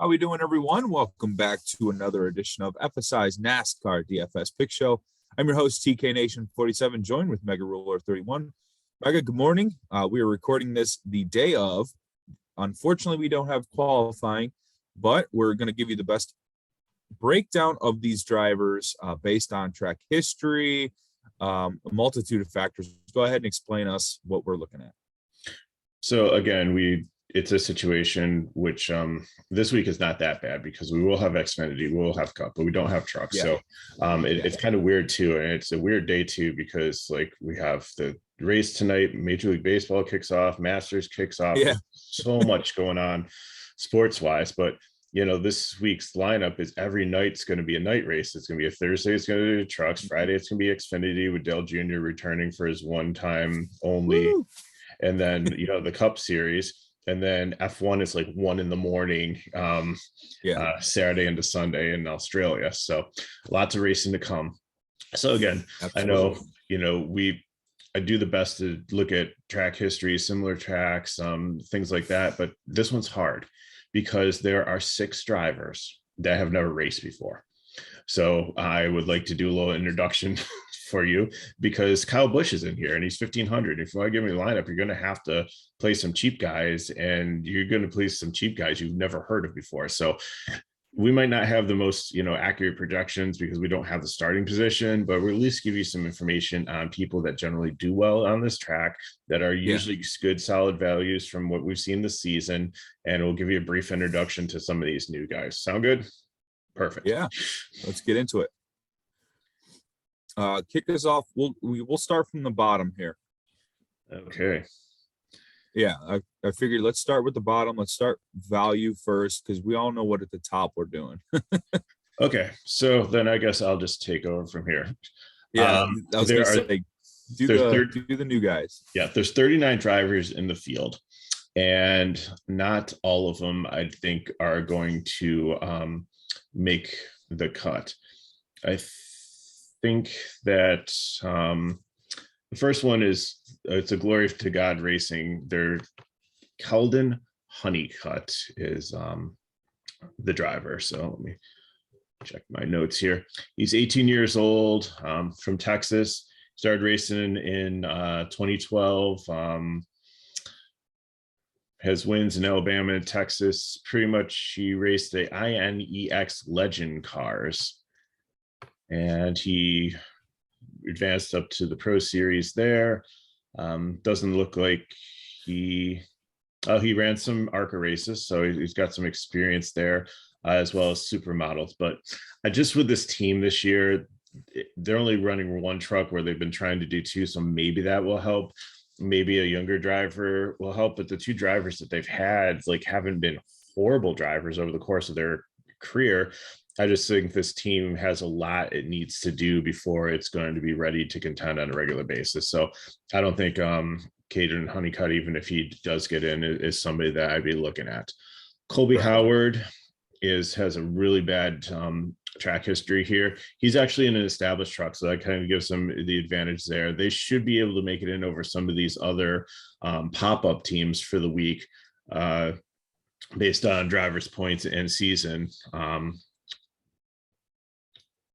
How we doing, everyone? Welcome back to another edition of FSI's NASCAR DFS Pick Show. I'm your host, TK Nation 47, joined with Mega Ruler 31. Mega, good morning. We are recording this the day of. Unfortunately, we don't have qualifying, but we're going to give you the best breakdown of these drivers based on track history, a multitude of factors. Go ahead and explain us what we're looking at. So again, it's a situation which this week is not that bad because we will have Xfinity, we'll have Cup, but we don't have Trucks. Yeah. So it's kind of weird too, and it's a weird day too because like we have the race tonight, Major League Baseball kicks off, Masters kicks off. Yeah. So much going on sports wise, but you know, this week's lineup is every night's going to be a night race. It's going to be a Thursday, it's going to be Trucks. Friday, it's going to be Xfinity with Dale Jr. returning for his one time only. Woo! And then, you know, the Cup Series. And then F1 is like 1 a.m, Saturday into Sunday in Australia. So lots of racing to come. So again, absolutely. I know, you know, I do the best to look at track history, similar tracks, things like that. But this one's hard because there are 6 drivers that have never raced before. So I would like to do a little introduction for you because Kyle Busch is in here and he's 1,500. If you want to give me a lineup, you're going to have to play some cheap guys, and you're going to play some cheap guys you've never heard of before. So we might not have the most, you know, accurate projections because we don't have the starting position, but we'll at least give you some information on people that generally do well on this track that are usually good, solid values from what we've seen this season. And we'll give you a brief introduction to some of these new guys. Sound good? Perfect. Yeah, let's get into it. Kick us off. We'll start from the bottom here. Okay. Yeah, I figured let's start with the bottom. Let's start value first because we all know what at the top we're doing. Okay, so then I guess I'll just take over from here. Yeah, I was going to say, do the new guys. Yeah, there's 39 drivers in the field, and not all of them I think are going to make the cut. I think that the first one is it's a glory to God racing. Their Keldon Honeycutt is the driver. So let me check my notes here. He's 18 years old, from Texas. Started racing in 2012. Has wins in Alabama and Texas. Pretty much he raced the INEX Legend cars. And he advanced up to the Pro Series there. Doesn't look like he ran some ARCA races, so he's got some experience there, as well as supermodels. But just with this team this year, they're only running 1 truck where they've been trying to do 2, so maybe that will help. Maybe a younger driver will help, but the 2 drivers that they've had like haven't been horrible drivers over the course of their career. I just think this team has a lot it needs to do before it's going to be ready to contend on a regular basis. So I don't think Keldon Honeycutt, even if he does get in, is somebody that I'd be looking at. Colby Howard has a really bad track history here. He's actually in an established truck, so that kind of gives them the advantage there. They should be able to make it in over some of these other pop-up teams for the week based on drivers' points and season.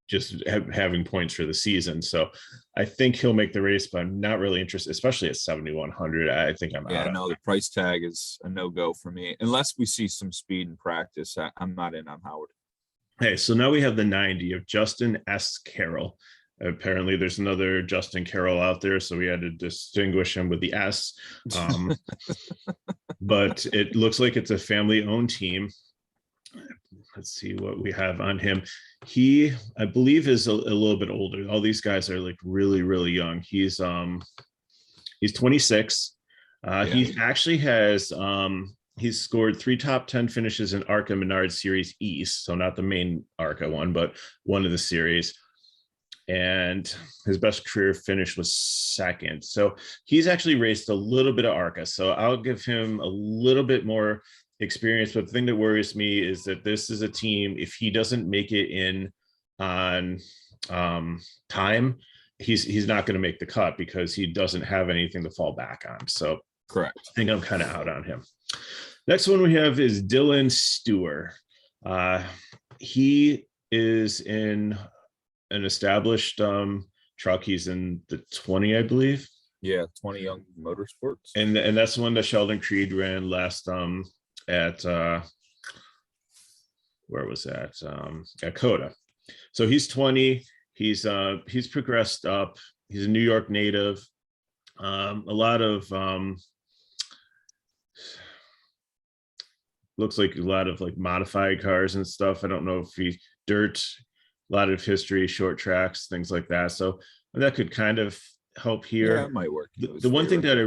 Just having points for the season. So I think he'll make the race, but I'm not really interested, especially at 7,100. I think I'm out. Yeah, no, the price tag is a no-go for me. Unless we see some speed in practice, I'm not in on Howard. Hey, so now we have the 90 of Justin S. Carroll. Apparently there's another Justin Carroll out there, so we had to distinguish him with the S. But it looks like it's a family-owned team. Let's see what we have on him. He, I believe, is a little bit older. All these guys are like really, really young. He's 26. He actually has he's scored 3 top 10 finishes in ARCA Menard Series East, so not the main ARCA one, but one of the series. And his best career finish was 2nd. So he's actually raced a little bit of ARCA. So I'll give him a little bit more experience, but the thing that worries me is that this is a team, if he doesn't make it in on time, he's not going to make the cut because he doesn't have anything to fall back on. So correct. I think I'm kind of out on him. Next one we have is Dylan Stewart. He is in an established truck. He's in the 20, I believe. Yeah, 20 Young Motorsports. And that's the one that Sheldon Creed ran last at where was that? At Coda. So he's 20. He's progressed up. He's a New York native. A lot of looks like a lot of like modified cars and stuff. I don't know if he dirt, a lot of history, short tracks, things like that. So that could kind of help here. Yeah, it might work. The one thing that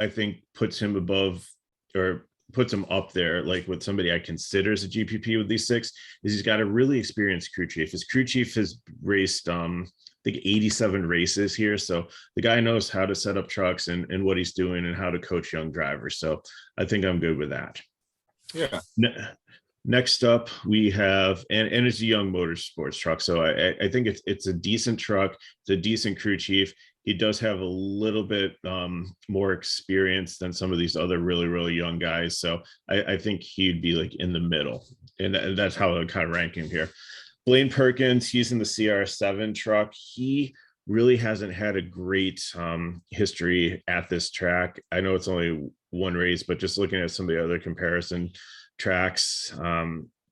I think puts him above or puts him up there, like with somebody I consider as a GPP with these 6, is he's got a really experienced crew chief. His crew chief has raced, I think 87 races here. So the guy knows how to set up trucks and what he's doing and how to coach young drivers. So I think I'm good with that. Yeah. Next up, we have, and it's a Young Motorsports truck. So I think it's a decent truck. It's a decent crew chief. He does have a little bit more experience than some of these other really, really young guys. So I think he'd be like in the middle. And that's how I kind of rank him here. Blaine Perkins, he's in the CR7 truck. He really hasn't had a great history at this track. I know it's only one race, but just looking at some of the other comparison tracks,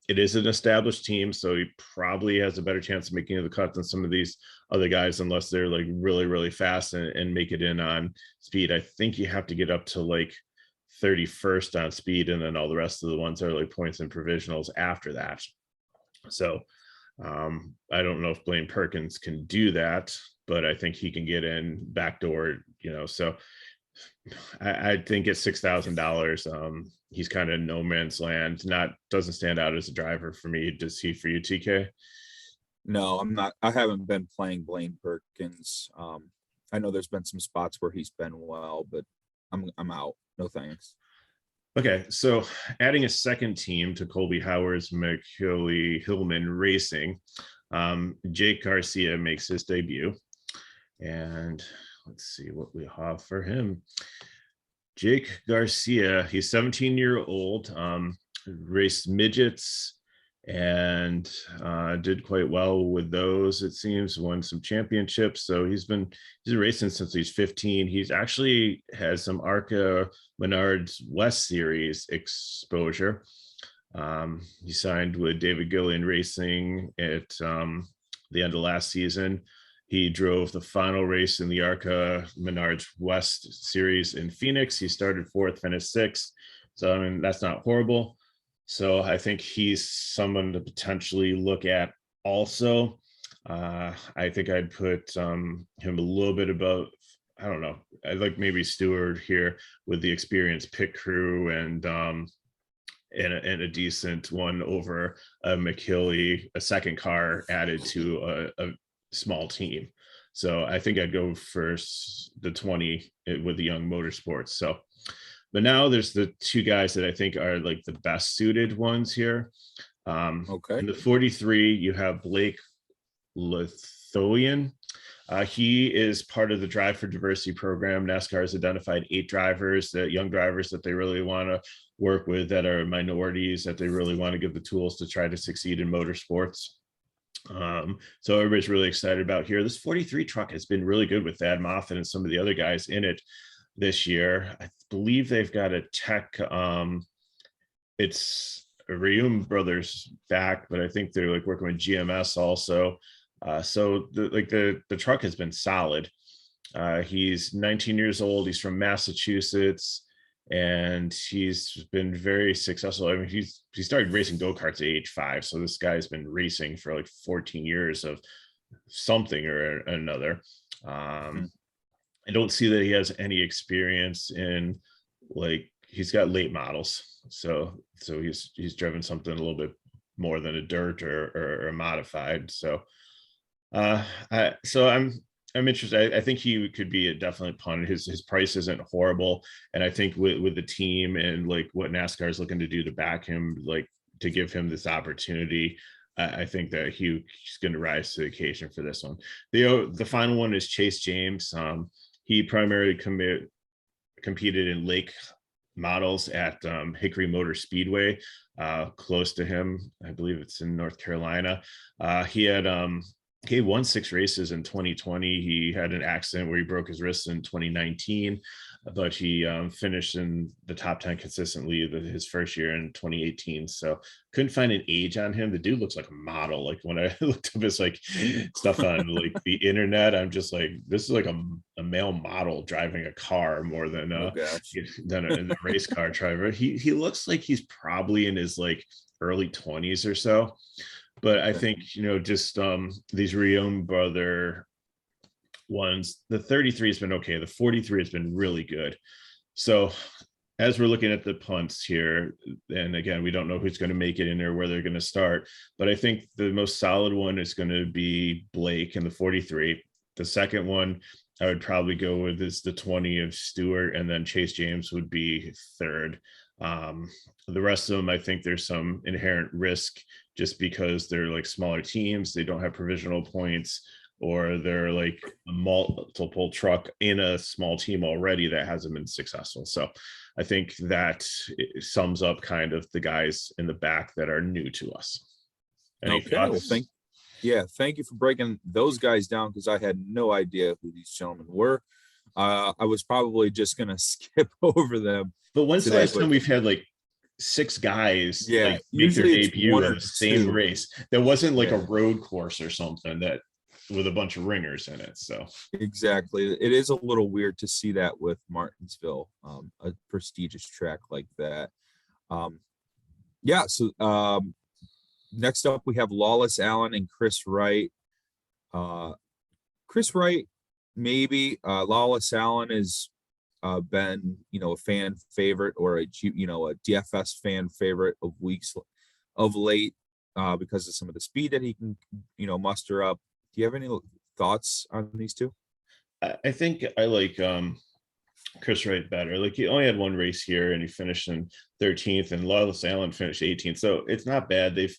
it is an established team, so he probably has a better chance of making the cut than some of these other guys, unless they're like really, really fast and make it in on speed. I think you have to get up to like 31st on speed, and then all the rest of the ones are like points and provisionals after that. So I don't know if Blaine Perkins can do that, but I think he can get in backdoor, so I think at $6,000, he's kind of no man's land. Doesn't stand out as a driver for me. Does he for you, TK? No, I'm not. I haven't been playing Blaine Perkins. I know there's been some spots where he's been well, but I'm out. No thanks. Okay, so adding a second team to Colby Howard's McKinley Hillman Racing, Jake Garcia makes his debut, and let's see what we have for him. Jake Garcia, he's 17-year-old, raced midgets and did quite well with those, it seems, won some championships. So he's been racing since he's 15. He's actually has some ARCA Menards West Series exposure. He signed with David Gillian Racing at the end of last season. He drove the final race in the ARCA Menards West Series in Phoenix. He started 4th, finished 6th. So, I mean, that's not horrible. So I think he's someone to potentially look at also. I think I'd put him a little bit above, I don't know, I'd like maybe Stewart here with the experienced pit crew and a decent one over McKinley, a second car added to a small team. So I think I'd go for the 20 with the Young Motorsports. So, but now there's the 2 guys that I think are like the best suited ones here. Okay. In the 43, you have Blake Lithoian. He is part of the Drive for Diversity program. NASCAR has identified 8 drivers, young drivers that they really want to work with, that are minorities, that they really want to give the tools to try to succeed in motorsports. So everybody's really excited about here. This 43 truck has been really good with Thad Moffitt and some of the other guys in it this year. I believe they've got a tech, it's Reum Brothers back, but I think they're like working with GMS also. So the truck has been solid. He's 19 years old. He's from Massachusetts, and he's been very successful. I mean, he started racing go-karts at age 5. So this guy's been racing for like 14 years of something or another. I don't see that he has any experience in, like, he's got late models. So he's driven something a little bit more than a dirt or a modified. So I'm interested. I think he could be a definite punt. His price isn't horrible, and I think with the team and like what NASCAR is looking to do to back him, like to give him this opportunity, I think that he's going to rise to the occasion for this one. The final one is Chase James. He primarily competed in Lake models at Hickory Motor Speedway, close to him. I believe it's in North Carolina. He won 6 races in 2020. He had an accident where he broke his wrist in 2019, but he finished in the top 10 consistently his first year in 2018. So couldn't find an age on him. The dude looks like a model. Like when I looked up his like stuff on like the internet, I'm just like, this is like a male model driving a car more than than a race car driver. He looks like he's probably in his like early 20s or so. But I think, just these Rion brother ones, the 33 has been okay. The 43 has been really good. So as we're looking at the punts here, and again, we don't know who's going to make it in there, where they're going to start. But I think the most solid one is going to be Blake in the 43. The second one I would probably go with is the 20 of Stewart, and then Chase James would be third. The rest of them, I think there's some inherent risk just because they're like smaller teams. They don't have provisional points, or they're like a multiple truck in a small team already that hasn't been successful. So I think that sums up kind of the guys in the back that are new to us. Any thoughts? Well, thank you for breaking those guys down, because I had no idea who these gentlemen were. I was probably just going to skip over them. But when's the last time we've had like 6 guys like make their debut in the same race? There wasn't like a road course or something that with a bunch of ringers in it. So exactly, it is a little weird to see that with Martinsville, a prestigious track like that. Next up we have Lawless Allen and Chris Wright. Chris Wright, maybe. Lawless Allen has been, a fan favorite, or a DFS fan favorite of weeks of late, because of some of the speed that he can, muster up. Do you have any thoughts on these two? I think I like Chris Wright better. Like, he only had 1 race here and he finished in 13th, and Lawless Allen finished 18th. So it's not bad. This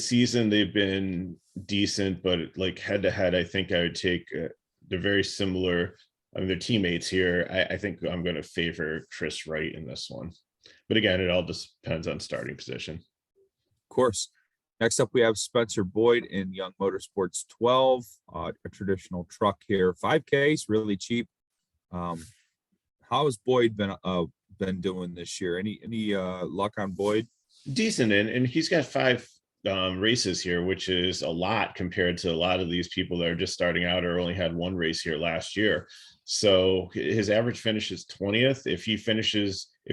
season they've been decent, but like head to head, I think I would take they're very similar. I mean, they're teammates here. I think I'm going to favor Chris Wright in this one. But again, it all depends on starting position. Of course. Next up, we have Spencer Boyd in Young Motorsports 12, a traditional truck here. 5K is really cheap. How has Boyd been doing this year? Any luck on Boyd? Decent, and he's got 5 races here, which is a lot compared to a lot of these people that are just starting out or only had 1 race here last year. So his average finish is 20th. If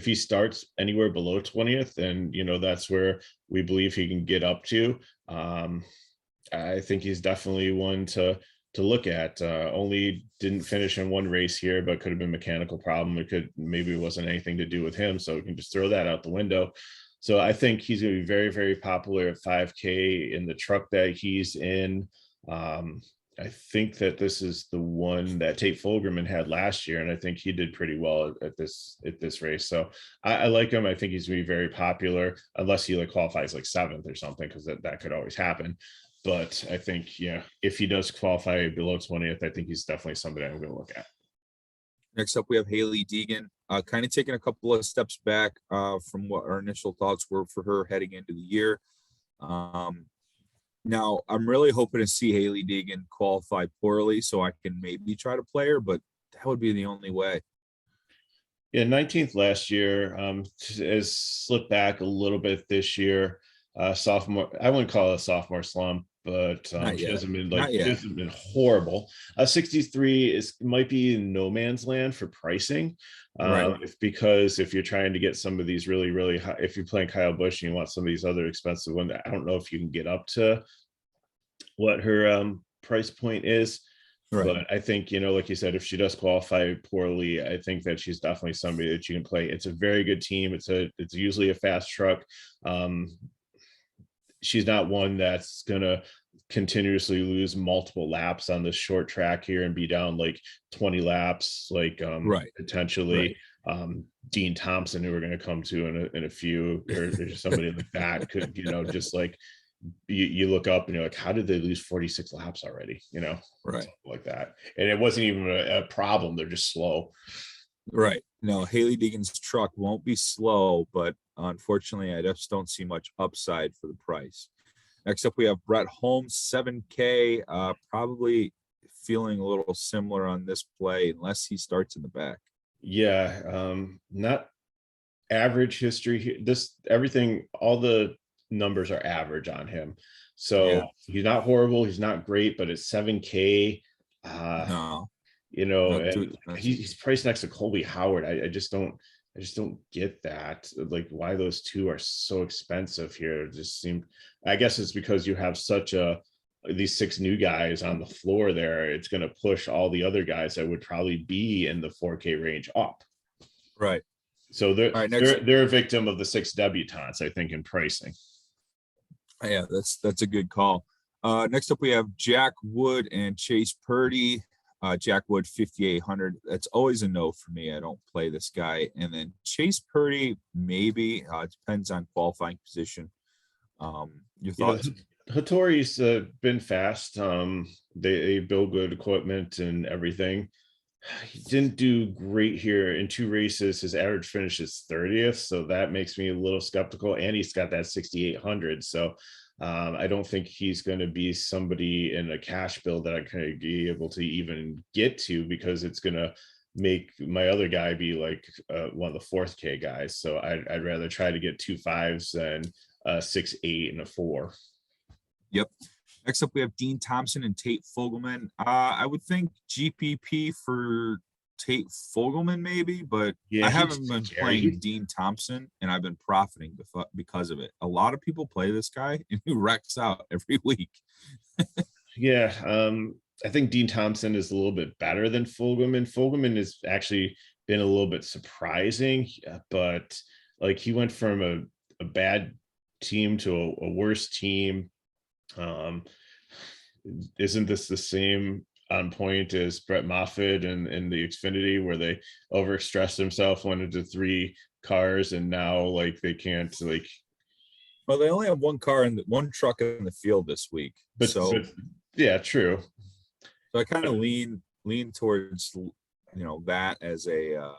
he starts anywhere below 20th, then that's where we believe he can get up to. I think he's definitely one to look at. Only didn't finish in 1 race here, but could have been a mechanical problem. Maybe it wasn't anything to do with him, so we can just throw that out the window. So I think he's going to be very, very popular at 5K in the truck that he's in. I think that this is the one that Tate Fulgerman had last year, and I think he did pretty well at this race. So I like him. I think he's going to be very popular, unless he qualifies 7th or something, because that could always happen. But I think, if he does qualify below 20th, I think he's definitely somebody I'm going to look at. Next up, we have Haley Deegan, kind of taking a couple of steps back from what our initial thoughts were for her heading into the year. Now, I'm really hoping to see Haley Deegan qualify poorly so I can maybe try to play her, but that would be the only way. Yeah, 19th last year, has slipped back a little bit this year. Sophomore, I wouldn't call it a sophomore slump, but she hasn't been horrible. 63 might be in no man's land for pricing. Right. Because if you're trying to get some of these really, really high, if you're playing Kyle Busch and you want some of these other expensive ones, I don't know if you can get up to what her price point is. Right. But I think, like you said, if she does qualify poorly, I think that she's definitely somebody that you can play. It's a very good team. It's usually a fast truck. She's not one that's going to continuously lose multiple laps on this short track here and be down 20 laps, potentially Dean Thompson, who we're going to come to in a few, or somebody like that could, just you look up and you're like, how did they lose 46 laps already? Right. Like that. And it wasn't even a problem. They're just slow. Right. Haley Deegan's truck won't be slow, but unfortunately, I just don't see much upside for the price. Next up, we have Brett Holmes, 7K. Probably feeling a little similar on this play, unless he starts in the back. Yeah, not average history here. Everything, all the numbers are average on him. So he's not horrible. He's not great, but it's 7K. No, And he's priced next to Colby Howard. I just don't get that. Like, why those two are so expensive here. It just seemed, I guess it's because you have these 6 new guys on the floor there. It's going to push all the other guys that would probably be in the 4K range up. Right. So they're a victim of the 6 debutantes, I think, in pricing. Yeah, that's a good call. Next up, we have Jack Wood and Chase Purdy. Jack Wood, 5,800. That's always a no for me. I don't play this guy. And then Chase Purdy, maybe. It depends on qualifying position. Your thoughts? Hattori's been fast. They build good equipment and everything. He didn't do great here in 2 races. His average finish is 30th, so that makes me a little skeptical. And he's got that 6,800, so I don't think he's going to be somebody in a cash build that I can be able to even get to, because it's going to make my other guy be like one of the 4K guys. So I'd rather try to get 2 5s than 6, 8, and a 4. Yep. Next up, we have Dean Thompson and Tate Fogelman. I would think GPP for Tate Fogelman maybe, but I haven't been playing Dean Thompson, and I've been profiting because of it. A lot of people play this guy, and he wrecks out every week. Yeah, I think Dean Thompson is a little bit better than Fogelman. Fogelman has actually been a little bit surprising, but like, he went from a bad team to a worse team. Isn't this the same on point as Brett Moffitt and the Xfinity, where they overstressed themselves, went into 3 cars, and now like they can't like. Well, they only have one truck in the field this week, but yeah, true. So I kind of lean towards that as a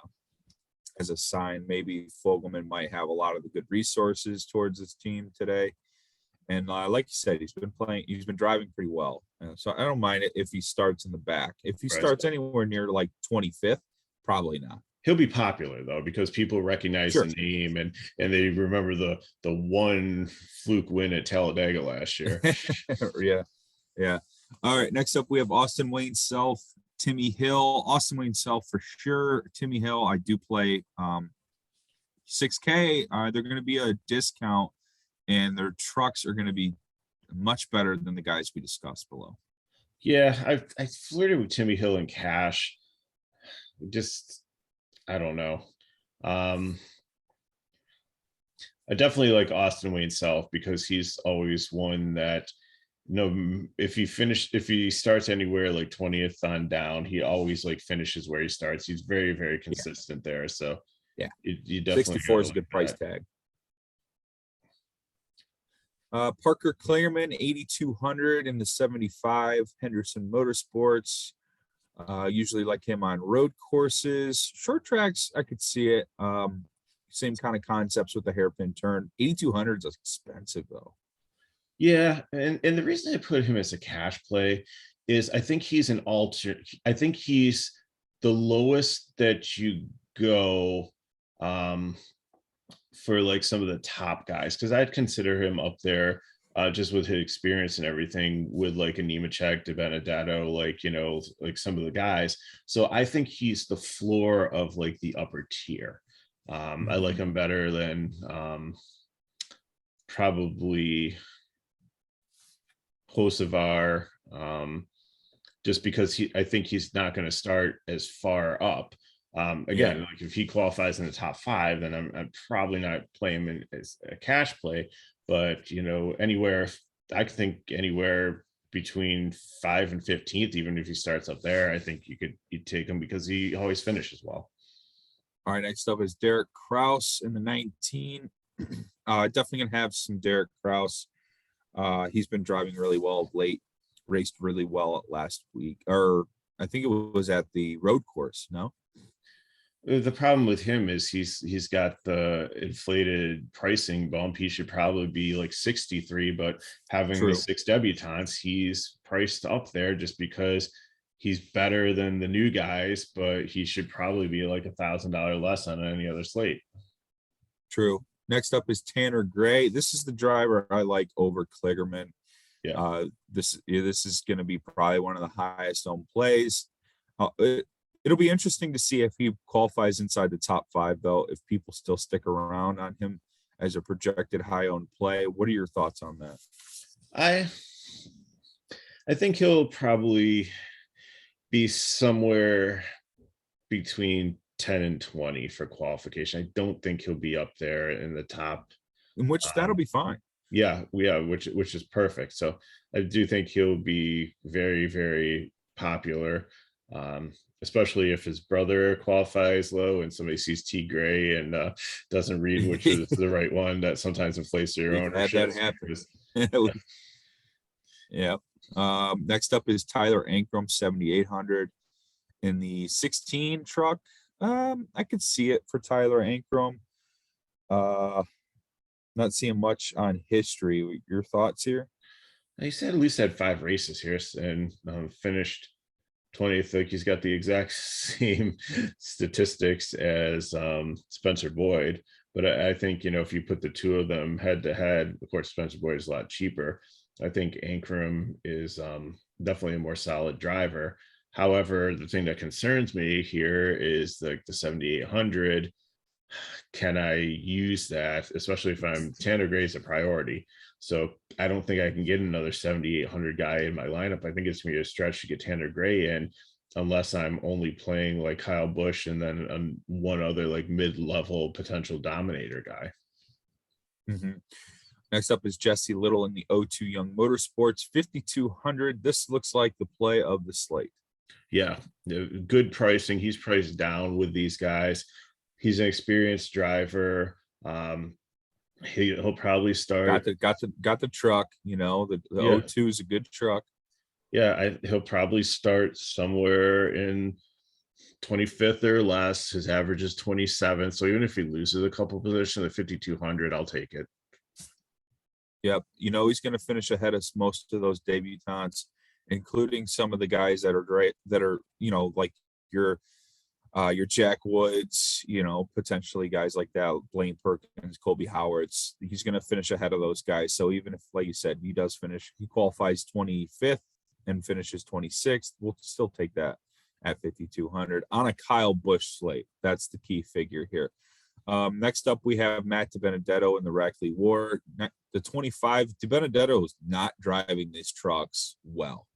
sign. Maybe Fogelman might have a lot of the good resources towards his team today. And like you said, he's been driving pretty well. So I don't mind it if he starts in the back. If he starts anywhere near like 25th, probably not. He'll be popular though, because people recognize the name and they remember the one fluke win at Talladega last year. Yeah. All right. Next up, we have Austin Wayne Self, Timmy Hill. Austin Wayne Self for sure. Timmy Hill, I do play 6K. They're going to be a discount, and their trucks are going to be much better than the guys we discussed below. Yeah, I flirted with Timmy Hill in cash. I don't know. I definitely like Austin Wayne Self, because he's always one that, if he starts anywhere like 20th on down, he always like finishes where he starts. He's very, very consistent there. So yeah, you definitely 64 is a good price tag. Parker Clearman, 8,200 in the 75, Henderson Motorsports. Usually like him on road courses. Short tracks, I could see it. Same kind of concepts with the hairpin turn. 8,200 is expensive though. Yeah, and the reason I put him as a cash play is I think he's I think he's the lowest that you go for like some of the top guys, because I'd consider him up there just with his experience and everything, with like a Nemechek, DiBenedetto, like some of the guys. So I think he's the floor of like the upper tier. I like him better than probably Hocevar, just because I think he's not going to start as far up. Again, like if he qualifies in the top 5, then I'm probably not playing him as a cash play. But anywhere, I think anywhere between 5 and 15th, even if he starts up there, I think you'd take him, because he always finishes well. All right, next up is Derek Kraus in the 19. Definitely gonna have some Derek Kraus. He's been driving really well of late, raced really well last week, or I think it was at the road course. No, The problem with him is he's got the inflated pricing bump. He should probably be like 63, but having the True. 6 debutantes, he's priced up there just because he's better than the new guys, but he should probably be like $1,000 less on any other slate. True. Next up is Tanner Gray. This is the driver I like over Kligerman. Yeah. This is going to be probably one of the highest owned plays. It'll be interesting to see if he qualifies inside the top 5, though, if people still stick around on him as a projected high owned play. What are your thoughts on that? I think he'll probably be somewhere between 10 and 20 for qualification. I don't think he'll be up there in the top. In which that'll be fine. Yeah, which is perfect. So I do think he'll be very, very popular, especially if his brother qualifies low and somebody sees T Gray and doesn't read which is the right one. That sometimes inflates your ownership. That happens. Yeah. Next up is Tyler Ankrum, 7,800 in the 16 truck. I could see it for Tyler Ankrum. Not seeing much on history. Your thoughts here? He said at least had 5 races here and finished 20th. Like he's got the exact same statistics as Spencer Boyd. But I think, if you put the two of them head to head, of course, Spencer Boyd is a lot cheaper. I think Ankrum is definitely a more solid driver. However, the thing that concerns me here is the 7,800. Can I use that, especially if I'm Tanner Gray's a priority? So I don't think I can get another 7,800 guy in my lineup. I think it's going to be a stretch to get Tanner Gray in, unless I'm only playing like Kyle Busch and then one other like mid-level potential dominator guy. Mm-hmm. Next up is Jesse Little in the O2 Young Motorsports, 5,200. This looks like the play of the slate. Yeah, good pricing. He's priced down with these guys. He's an experienced driver. He'll probably start. Got the truck. The O2 is a good truck. Yeah, he'll probably start somewhere in 25th or less. His average is 27. So even if he loses a couple positions at 5,200, I'll take it. Yep. He's going to finish ahead of most of those debutants, including some of the guys that are great, that are, like your Jack Woods, potentially guys like that, Blaine Perkins, Colby Howards. He's going to finish ahead of those guys. So even if, like you said, he qualifies 25th and finishes 26th, we'll still take that at 5,200 on a Kyle Busch slate. That's the key figure here. Next up, we have Matt DiBenedetto in the Rackley War. The 25, DiBenedetto is not driving these trucks well.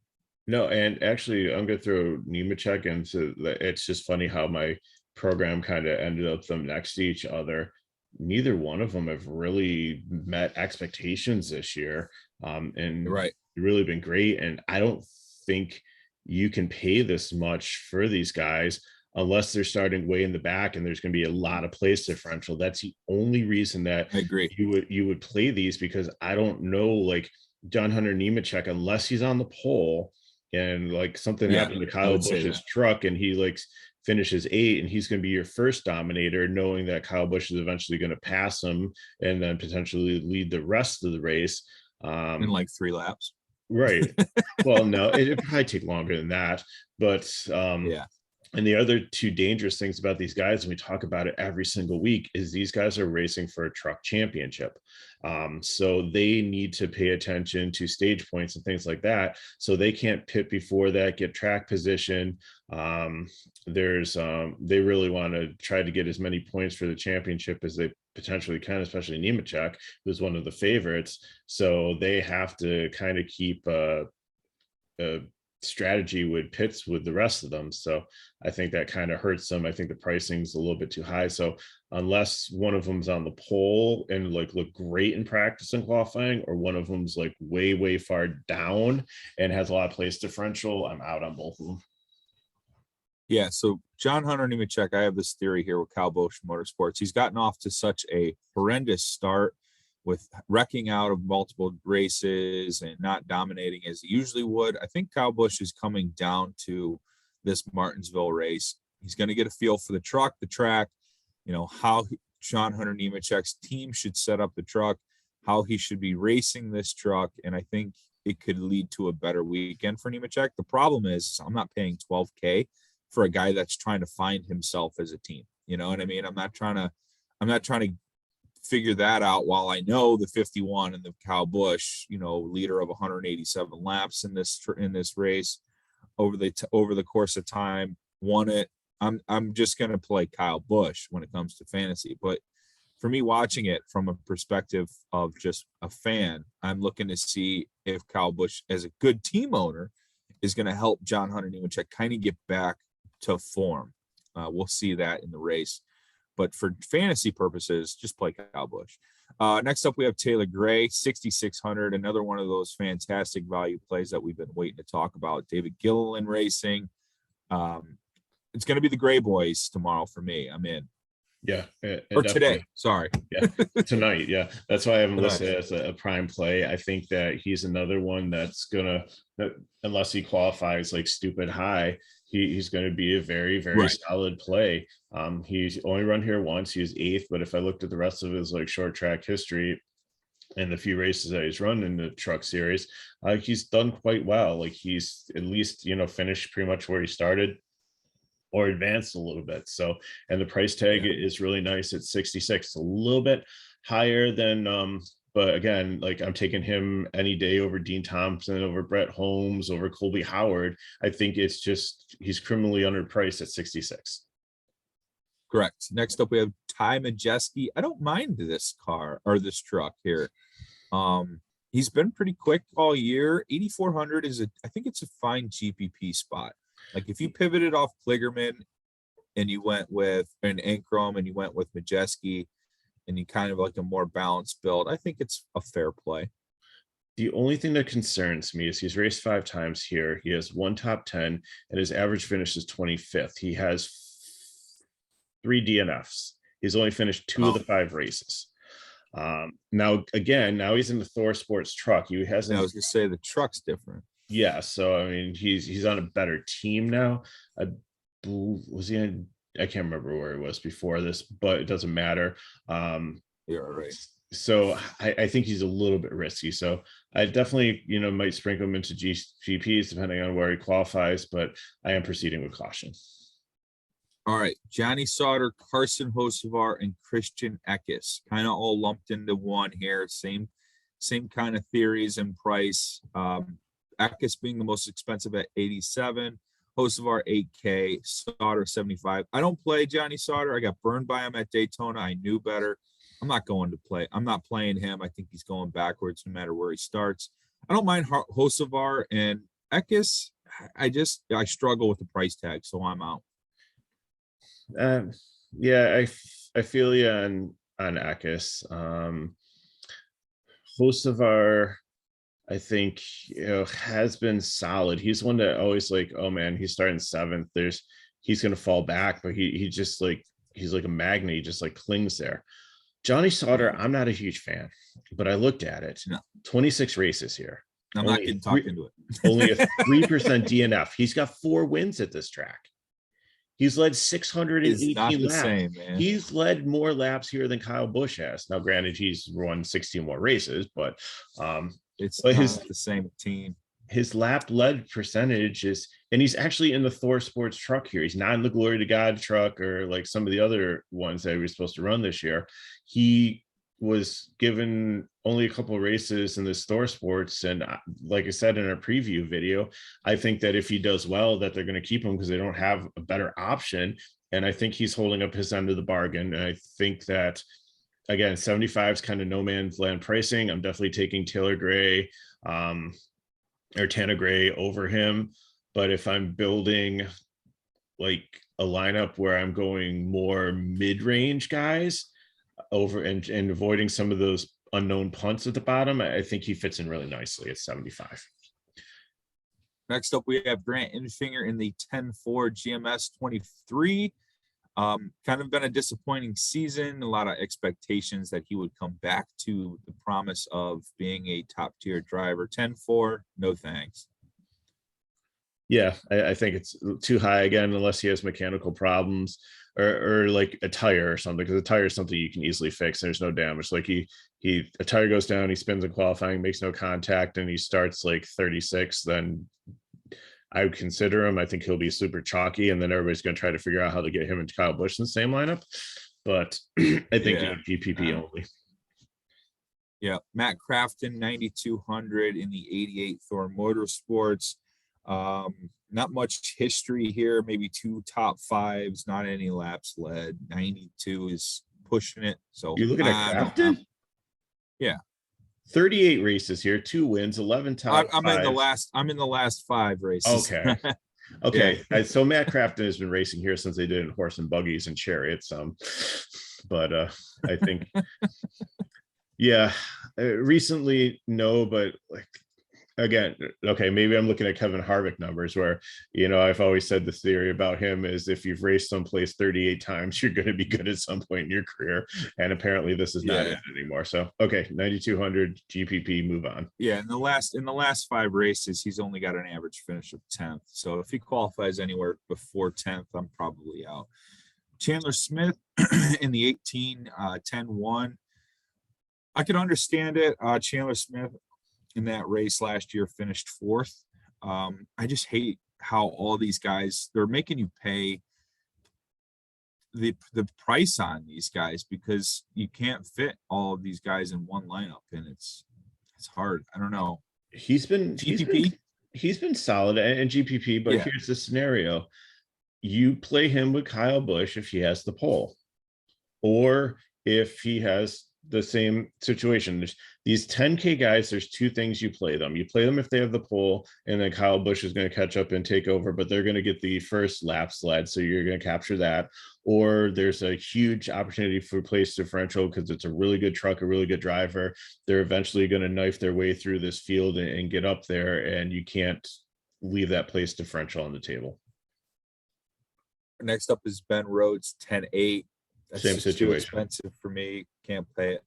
No, and actually, I'm going to throw Nemechek into it's just funny how my program kind of ended up them next to each other. Neither one of them have really met expectations this year. And right. Really been great. And I don't think you can pay this much for these guys unless they're starting way in the back and there's going to be a lot of place differential. That's the only reason that I agree. You would play these, because I don't know, like John Hunter Nemechek, unless he's on the pole and like something happened to Kyle Busch's truck and he like finishes 8 and he's going to be your first dominator, knowing that Kyle Busch is eventually going to pass him and then potentially lead the rest of the race in like 3 laps. Right. Well, no, it'd probably take longer than that. But yeah. And the other two dangerous things about these guys, and we talk about it every single week, is these guys are racing for a truck championship. So they need to pay attention to stage points and things like that. So they can't pit before that, get track position. They really want to try to get as many points for the championship as they potentially can, especially Nemechek, who's one of the favorites. So they have to kind of keep a strategy with pits with the rest of them. So I think that kind of hurts them. I think the pricing's a little bit too high. So unless one of them's on the pole and like look great in practice and qualifying, or one of them's like way far down and has a lot of place differential, I'm out on both of them. Yeah. So John Hunter Nemechek, I have this theory here with Kyle Busch Motorsports. He's gotten off to such a horrendous start with wrecking out of multiple races and not dominating as he usually would. I think Kyle Busch is coming down to this Martinsville race He's going to get a feel for the truck, the track, how John Hunter Nemechek's team should set up the truck, how he should be racing this truck. And I think it could lead to a better weekend for Nemechek. The problem is I'm not paying $12K for a guy that's trying to find himself as a team. You know what I mean? I'm not trying to figure that out while I know the 51 and the Kyle Busch, leader of 187 laps in this race over the course of time, won it. I'm just going to play Kyle Busch when it comes to fantasy. But for me, watching it from a perspective of just a fan, I'm looking to see if Kyle Busch, as a good team owner, is going to help John Hunter Nemechek kind of get back to form. We'll see that in the race. But for fantasy purposes, just play Kyle Busch. Next up, we have Taylor Gray, 6,600, another one of those fantastic value plays that we've been waiting to talk about. David Gilliland Racing. It's going to be the Gray Boys tomorrow for me. I'm in. Yeah. Or today. Sorry. Yeah. Tonight. Yeah. That's why I haven't listed as a prime play. I think that he's another one that's going to, unless he qualifies like stupid high, he's going to be a very, very solid play. He's only run here once. He's 8th, but if I looked at the rest of his like short track history and the few races that he's run in the truck series, he's done quite well. Like he's at least, finished pretty much where he started or advanced a little bit. So, and the price tag is really nice at 66, a little bit higher than, but again, like I'm taking him any day over Dean Thompson, over Brett Holmes, over Colby Howard. I think it's just, he's criminally underpriced at 66. Correct. Next up, we have Ty Majeski. I don't mind this car or this truck here. He's been pretty quick all year. 8,400 I think it's a fine GPP spot. Like if you pivoted off Kligerman and you went with an Ankrum and you went with Majeski and you kind of like a more balanced build, I think it's a fair play. The only thing that concerns me is he's raced 5 times here. He has 1 top 10 and his average finish is 25th. He has 3 DNFs. He's only finished 2 of the 5 races. Now he's in the Thor Sports truck. He hasn't. I was gonna say the truck's different. Yeah, so I mean, he's on a better team now. Was he in? I can't remember where he was before this, but it doesn't matter. You're right. So I think he's a little bit risky. So I definitely, might sprinkle him into GPs depending on where he qualifies, but I am proceeding with caution. All right, Johnny Sauter, Carson Hocevar, and Christian Eckes, kind of all lumped into one here. Same kind of theories and price. Eckes being the most expensive at 87, Hocevar 8K, Sauter 75. I don't play Johnny Sauter. I got burned by him at Daytona. I knew better. I'm not playing him. I think he's going backwards no matter where he starts. I don't mind Hocevar and Eckes. I struggle with the price tag, so I'm out. Yeah, I feel you on Eckes. Hocevar, I think, has been solid. He's one that always like, oh man, he's starting 7th. He's going to fall back, but he just like, he's like a magnet. He just like clings there. Johnny Sauter, I'm not a huge fan, but I looked at it. No. 26 races here. I'm not getting talked into it. Only a 3% DNF. He's got 4 wins at this track. He's led 618 laps. Same, man. He's led more laps here than Kyle Busch has. Now, granted, he's won 16 more races, but it's not the same team. His lap led percentage is, and he's actually in the Thor Sports truck here. He's not in the Glory to God truck or like some of the other ones that he was supposed to run this year. He was given only a couple of races in this Thor Sports, and like I said in our preview video, I think that if he does well, that they're going to keep him because they don't have a better option. And I think he's holding up his end of the bargain. And I think that, again, 75 is kind of no man's land pricing. I'm definitely taking Taylor Gray or Tanner Gray over him. But if I'm building like a lineup where I'm going more mid-range guys over and avoiding some of those unknown punts at the bottom, I think he fits in really nicely at 75. Next up, we have Grant Enfinger in the 10-4 GMS 23. Kind of been a disappointing season. A lot of expectations that he would come back to the promise of being a top-tier driver. 10-4, no thanks. Yeah, I think it's too high again, unless he has mechanical problems or like a tire or something, because a tire is something you can easily fix. There's no damage. Like a tire goes down, he spins in qualifying, makes no contact, and he starts like 36, then I would consider him. I think he'll be super chalky, and then everybody's going to try to figure out how to get him and Kyle Busch in the same lineup. But I think GPP only. Yeah, Matt Crafton, 9,200 in the 88 Thor Motorsports. Not much history here, maybe 2 top 5s, not any laps led. 92 is pushing it. So you're looking at Crafton? Yeah. 38 races here, 2 wins, 11 top I'm fives. I'm in the last 5 races. Okay. Okay. Yeah. So Matt Crafton has been racing here since they did in horse and buggies and chariots. But I think yeah, recently, no, but like, again, okay, maybe I'm looking at Kevin Harvick numbers where, I've always said the theory about him is if you've raced someplace 38 times, you're going to be good at some point in your career. And apparently this is not it anymore. So, okay, 9,200 GPP, move on. Yeah. In the last 5 races, he's only got an average finish of 10th. So if he qualifies anywhere before 10th, I'm probably out. Chandler Smith in the 18, 10-1. I can understand it. Chandler Smith in that race last year finished 4th. I just hate how all these guys, they're making you pay the price on these guys because you can't fit all of these guys in one lineup, and it's hard. I don't know. He's been solid and GPP, but here's the scenario. You play him with Kyle Busch if he has the pole, or if he has the same situation. There's these 10K guys, there's 2 things you play them. You play them if they have the pole, and then Kyle Busch is going to catch up and take over, but they're going to get the first lap sled, so you're going to capture that. Or there's a huge opportunity for place differential because it's a really good truck, a really good driver. They're eventually going to knife their way through this field and get up there, and you can't leave that place differential on the table. Next up is Ben Rhodes, 10-8. That's same situation. Too expensive for me. Can't pay it.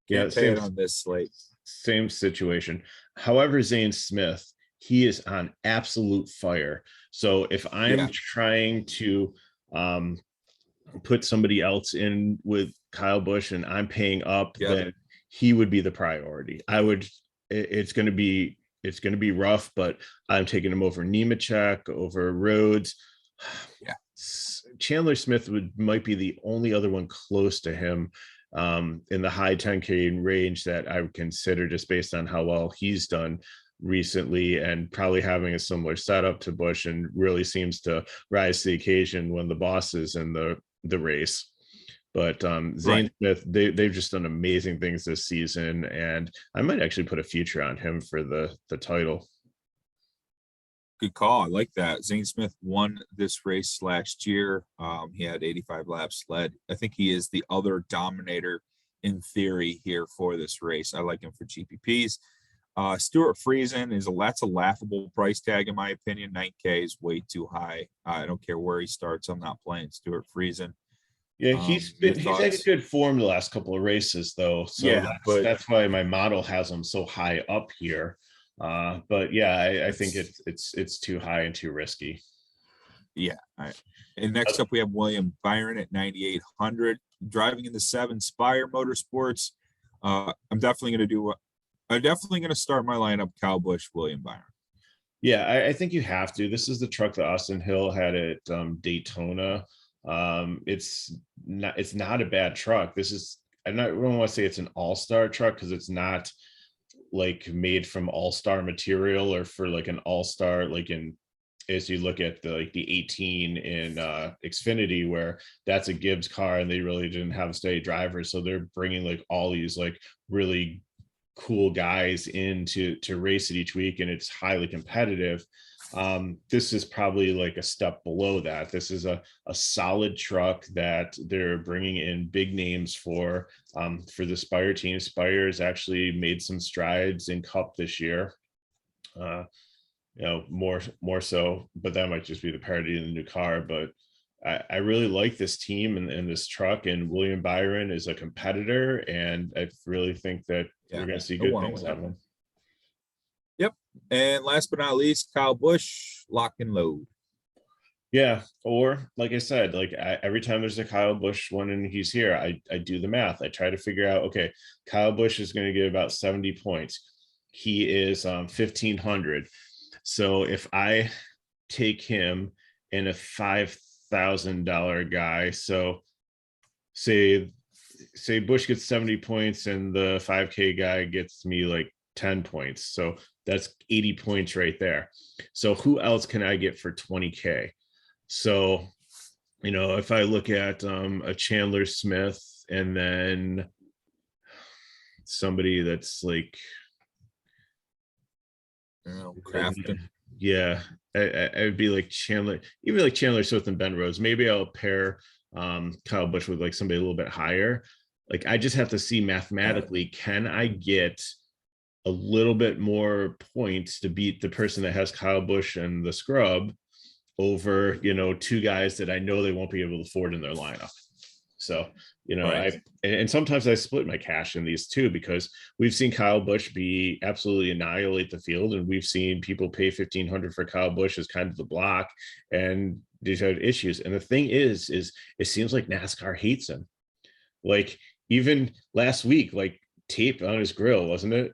Can't pay it on this slate. Same situation. However, Zane Smith, he is on absolute fire. So if I'm trying to put somebody else in with Kyle Busch and I'm paying up, then he would be the priority. It's going to be rough, but I'm taking him over Nemechek, over Rhodes. Yeah. Chandler Smith might be the only other one close to him in the high 10K range that I would consider, just based on how well he's done recently and probably having a similar setup to Busch, and really seems to rise to the occasion when the boss is in the race. But Zane Smith, they've just done amazing things this season, and I might actually put a future on him for the title. Good call. I like that. Zane Smith won this race last year. He had 85 laps led. I think he is the other dominator in theory here for this race. I like him for GPPs. Stuart Friesen that's a laughable price tag in my opinion. 9K is way too high. I don't care where he starts. I'm not playing Stuart Friesen. Yeah, he's had a good form the last couple of races though. So that's why my model has him so high up here. But I think it's too high and too risky. Yeah. All right. And next up we have William Byron at 9,800, driving in the 7 Spire Motorsports. I'm definitely going to start my lineup Kyle Busch, William Byron. Yeah, I think you have to. This is the truck that Austin Hill had at Daytona. It's not a bad truck. I don't want to say it's an all-star truck because it's not like made from all-star material or for like an all-star, like as you look at the 18 in Xfinity, where that's a Gibbs car and they really didn't have a steady driver, so they're bringing like all these like really cool guys in to race it each week, and it's highly competitive. This is probably like a step below that. This is a solid truck that they're bringing in big names for the Spire team. Spire has actually made some strides in Cup this year. More so, but that might just be the parity in the new car. But I really like this team and this truck, and William Byron is a competitor, and I really think that we're going to see good things out of him. Yep. And last but not least, Kyle Busch, lock and load. Yeah, or like I said, every time there's a Kyle Busch one and he's here, I do the math. I try to figure out, okay, Kyle Busch is going to get about 70 points. He is 1,500. So if I take him in a $5,000 guy, so say Busch gets 70 points and the 5K guy gets me like 10 points. So that's 80 points right there. So who else can I get for 20K? So, if I look at a Chandler Smith and then somebody that's like, Crafton. Yeah, I would be like Chandler, even like Chandler Smith and Ben Rhodes. Maybe I'll pair Kyle Busch with like somebody a little bit higher. Like I just have to see mathematically, can I get a little bit more points to beat the person that has Kyle Busch and the scrub over, two guys that I know they won't be able to afford in their lineup. So, Right. and sometimes I split my cash in these too, because we've seen Kyle Busch be absolutely annihilate the field. And we've seen people pay 1,500 for Kyle Busch as kind of the block, and these have issues. And the thing is it seems like NASCAR hates him. Like even last week, like tape on his grill, wasn't it?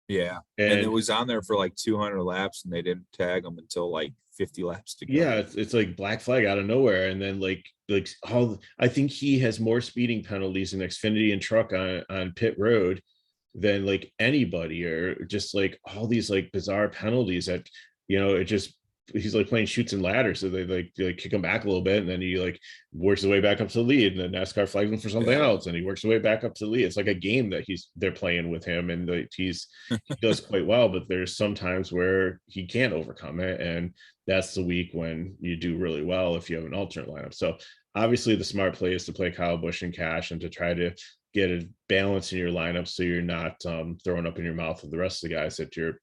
Yeah. And it was on there for like 200 laps and they didn't tag him until like 50 laps to go. Yeah, it's like black flag out of nowhere. And then like I think he has more speeding penalties in Xfinity and truck on pit road than like anybody, or just like all these like bizarre penalties that, it just, he's like playing shoots and ladders. So they kick him back a little bit, and then he like works his way back up to the lead, and then NASCAR flags him for something else, and he works his way back up to the lead. It's like a game that they're playing with him, and he does quite well, but there's some times where he can't overcome it, and that's the week when you do really well if you have an alternate lineup. So obviously the smart play is to play Kyle Busch in cash and to try to get a balance in your lineup, so you're not throwing up in your mouth with the rest of the guys that you're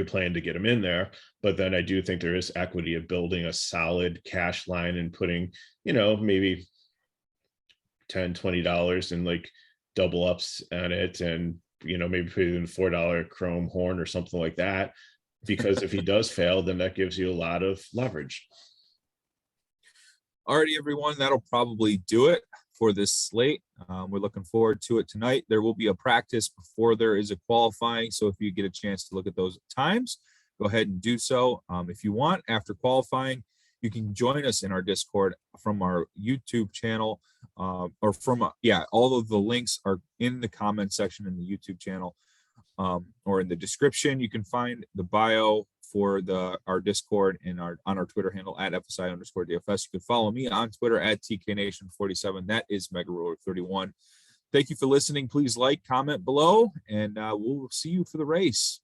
playing to get them in there. But then I do think there is equity of building a solid cash line and putting, maybe $10-$20 and like double ups on it, and maybe put in $4 chrome horn or something like that, because if he does fail, then that gives you a lot of leverage. Alrighty, everyone, that'll probably do it for this slate. We're looking forward to it tonight. There will be a practice before there is a qualifying, so if you get a chance to look at those times, go ahead and do so. If you want, after qualifying, you can join us in our Discord from our YouTube channel, or from all of the links are in the comment section in the YouTube channel, or in the description. You can find the bio for our Discord and on our Twitter handle at FSI_DFS. You can follow me on Twitter at TKNation47. That is MegaRuler31. Thank you for listening. Please like, comment below, and we'll see you for the race.